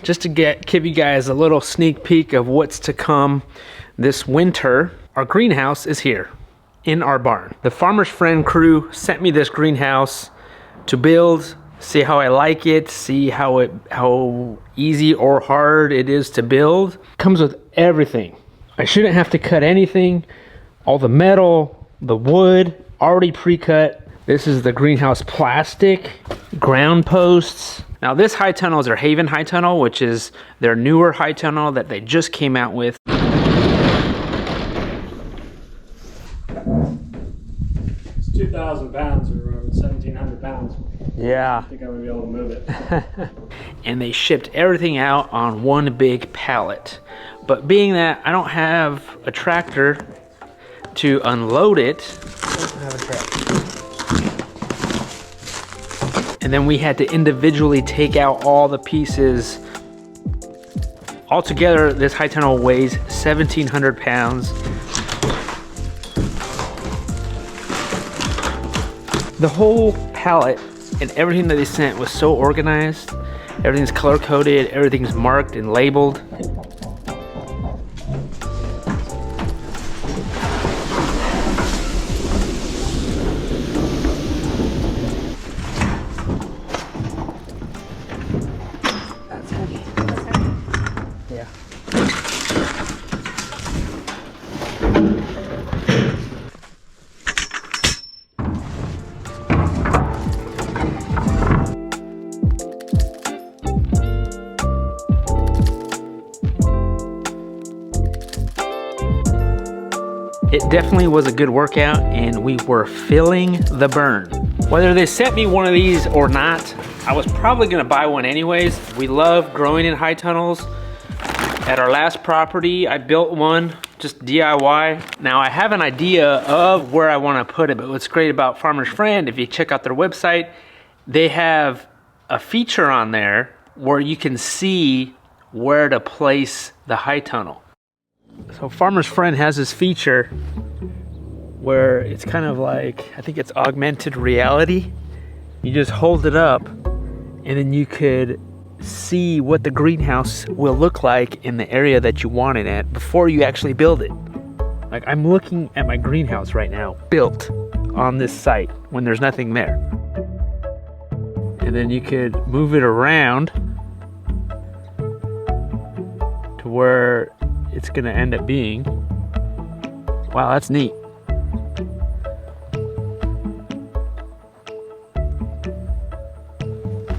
Just to give you guys a little sneak peek of what's to come this winter, our greenhouse is here in our barn. The Farmer's Friend crew sent me this greenhouse to build, see how I like it, see how easy or hard it is to build. Comes with everything. I shouldn't have to cut anything. All the metal, the wood, already pre-cut. This is the greenhouse plastic, ground posts. Now this high tunnel is their Haven high tunnel, which is their newer high tunnel that they just came out with. It's 2,000 pounds or 1,700 pounds. Yeah. I think I would be able to move it. And they shipped everything out on one big pallet. But being that I don't have a tractor to unload it, and then we had to individually take out all the pieces. Altogether, this high tunnel weighs 1,700 pounds. The whole pallet and everything that they sent was so organized. Everything's color coded, everything's marked and labeled. It definitely was a good workout, and we were feeling the burn. Whether they sent me one of these or not, I was probably gonna buy one anyways. We love growing in high tunnels. At our last property, I built one, just DIY. Now I have an idea of where I wanna put it, but what's great about Farmer's Friend, if you check out their website, they have a feature on there where you can see where to place the high tunnel. So Farmer's Friend has this feature where it's kind of like, I think it's augmented reality. You just hold it up and then you could see what the greenhouse will look like in the area that you want it at before you actually build it. Like I'm looking at my greenhouse right now, built on this site when there's nothing there. And then you could move it around to where it's gonna end up being. Wow, that's neat.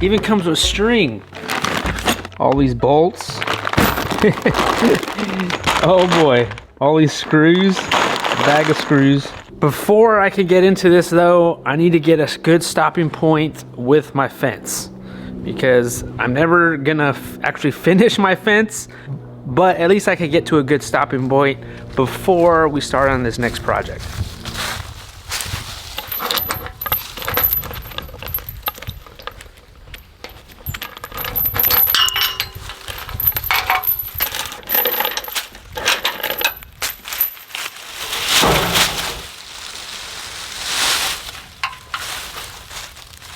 Even comes with string. All these bolts. Oh boy, all these screws, a bag of screws. Before I can get into this though, I need to get a good stopping point with my fence, because I'm never gonna actually finish my fence, but at least I could get to a good stopping point before we start on this next project.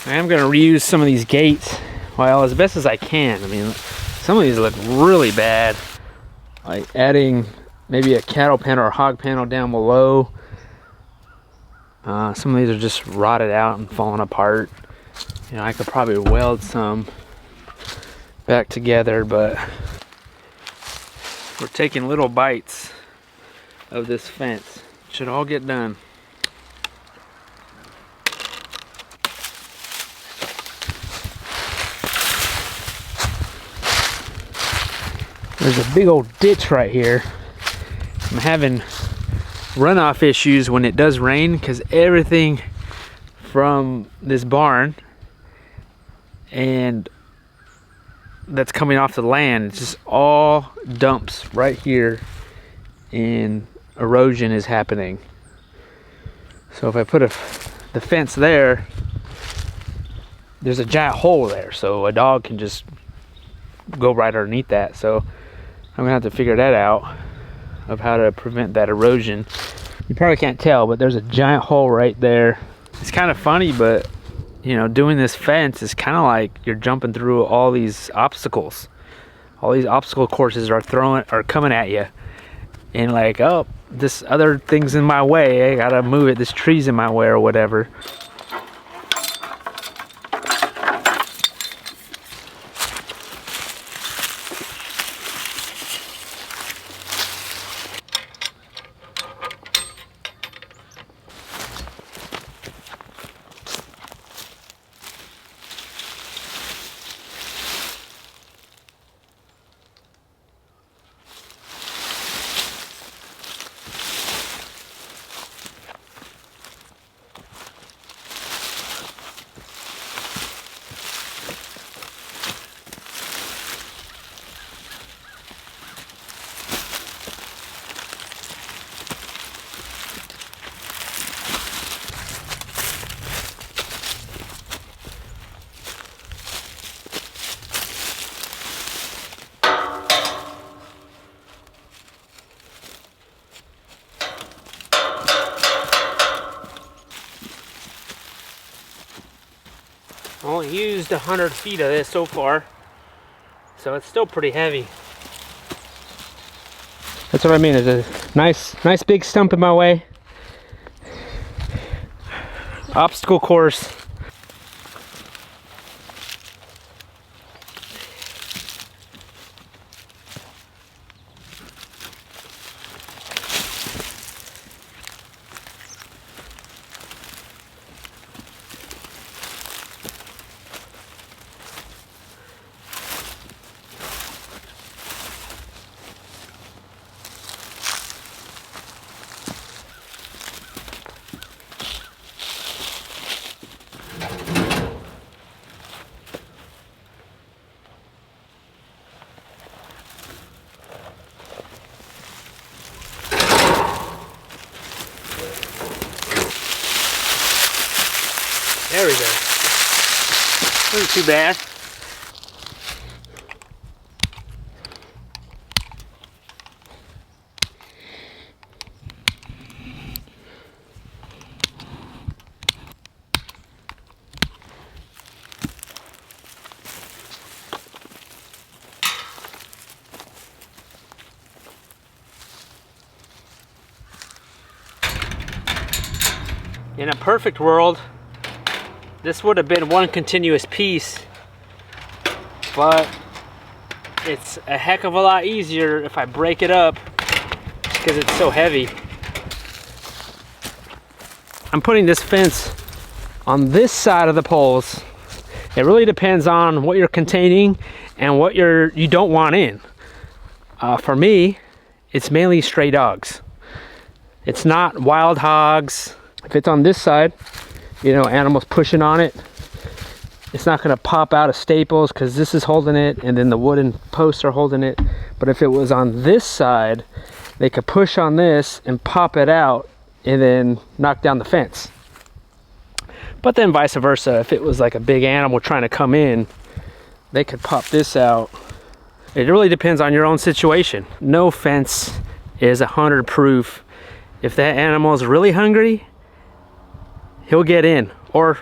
I am gonna reuse some of these gates, well, as best as I can. I mean, some of these look really bad. Like adding maybe a cattle panel or hog panel down below. Some of these are just rotted out and falling apart. You know, I could probably weld some back together, but we're taking little bites of this fence. It should all get done. There's a big old ditch right here. I'm having runoff issues when it does rain because everything from this barn and that's coming off the land, it's just all dumps right here and erosion is happening. So if I put the fence there, there's a giant hole there, so a dog can just go right underneath that. So I'm gonna have to figure that out, of how to prevent that erosion. You probably can't tell, but there's a giant hole right there. It's kind of funny, but you know, doing this fence is kind of like you're jumping through all these obstacles. all these obstacle courses are coming at you, and like, oh, this other thing's in my way, I gotta move it, this tree's in my way or whatever. I only used 100 feet of this so far, so it's still pretty heavy. That's what I mean, there's a nice big stump in my way. Obstacle course. There we go. Wasn't too bad. In a perfect world, this would have been one continuous piece, but it's a heck of a lot easier if I break it up because it's so heavy. I'm putting this fence on this side of the poles. It really depends on what you're containing and what you don't want in. For me, it's mainly stray dogs. It's not wild hogs. If it's on this side, you know, animals pushing on it, it's not going to pop out of staples because this is holding it and then the wooden posts are holding it. But if it was on this side, they could push on this and pop it out and then knock down the fence. But then vice versa, if it was like a big animal trying to come in, they could pop this out. It really depends on your own situation. No fence is 100 proof. If that animal is really hungry, he'll get in or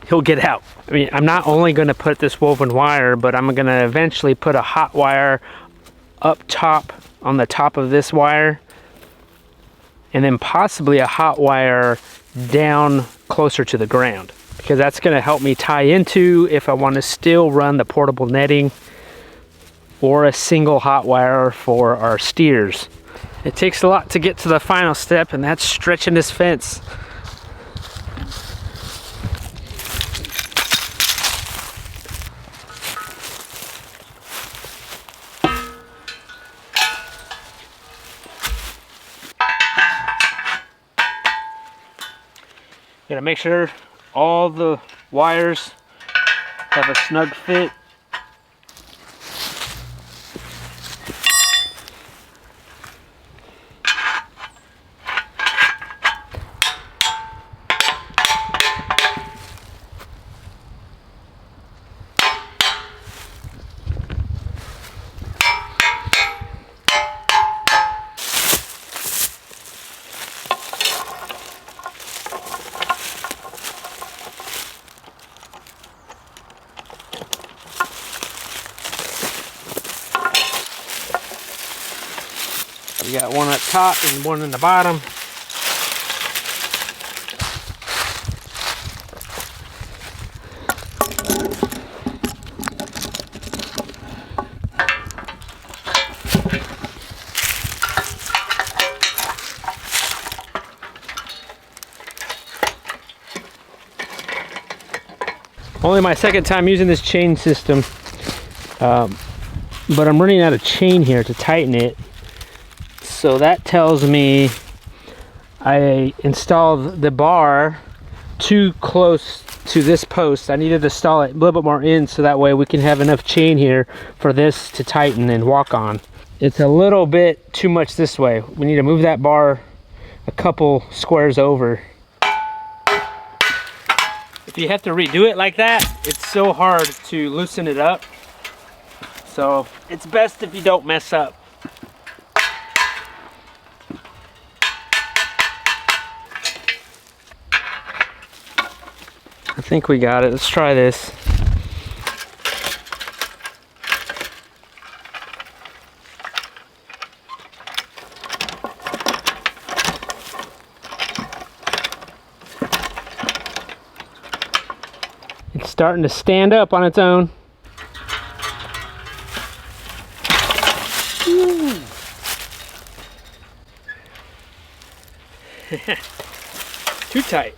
he'll get out. I mean, I'm not only going to put this woven wire, but I'm going to eventually put a hot wire up top on the top of this wire, and then possibly a hot wire down closer to the ground, because that's going to help me tie into if I want to still run the portable netting or a single hot wire for our steers. It takes a lot to get to the final step, and that's stretching this fence. Gotta make sure all the wires have a snug fit. We got one up top and one in the bottom. Only my second time using this chain system, but I'm running out of chain here to tighten it. So that tells me I installed the bar too close to this post. I needed to install it a little bit more in so that way we can have enough chain here for this to tighten and walk on. It's a little bit too much this way. We need to move that bar a couple squares over. If you have to redo it like that, it's so hard to loosen it up. So it's best if you don't mess up. I think we got it. Let's try this. It's starting to stand up on its own. Too tight.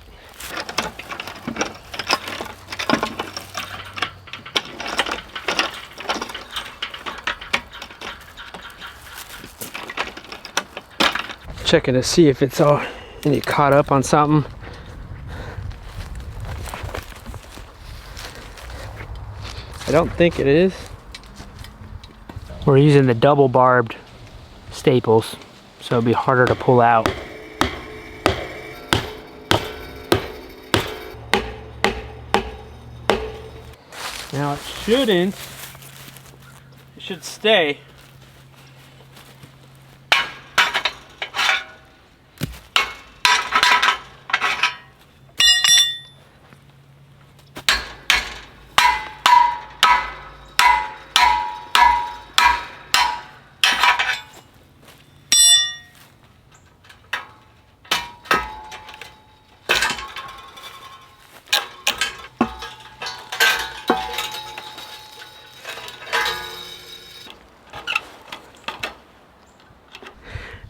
Checking to see if it's all any caught up on something. I don't think it is. We're using the double barbed staples, so it'll be harder to pull out. Now it shouldn't. It should stay.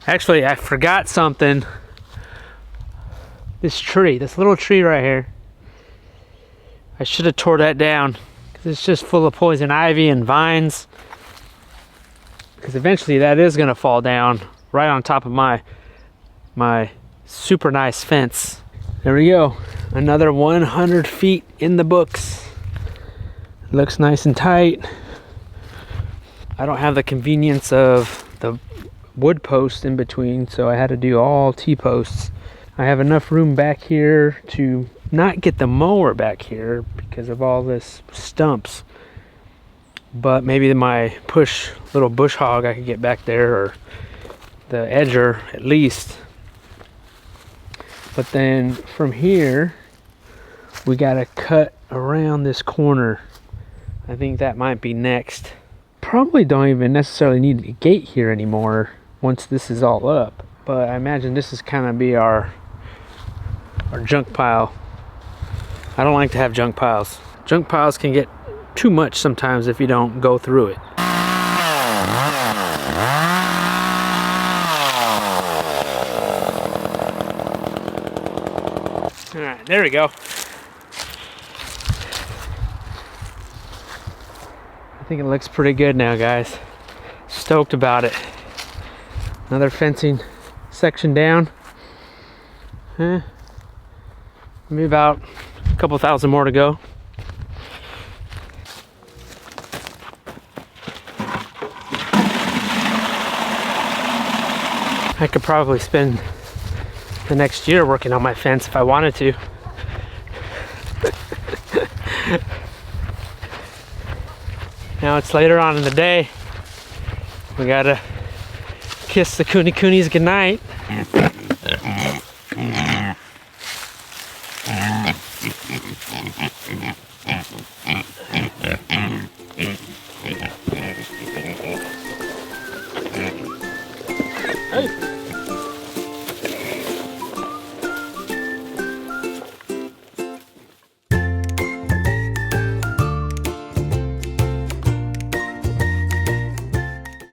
Actually, I forgot something. This tree, this little tree right here. I should have tore that down because it's just full of poison ivy and vines. Because eventually that is gonna fall down right on top of my super nice fence. There we go. Another 100 feet in the books. It looks nice and tight. I don't have the convenience of the wood post in between, so I had to do all T-posts. I have enough room back here to not get the mower back here because of all this stumps, but maybe my little bush hog I could get back there, or the edger at least. But then from here we gotta cut around this corner. I think that might be next. Probably don't even necessarily need a gate here anymore once this is all up, but I imagine this is kind of be our junk pile. I don't like to have junk piles. Junk piles can get too much sometimes if you don't go through it. All right, there we go. I think it looks pretty good now, guys. Stoked about it. Another fencing section down. Maybe about a couple thousand more to go. I could probably spend the next year working on my fence if I wanted to. Now it's later on in the day. We gotta kiss the coonies goodnight. Hey.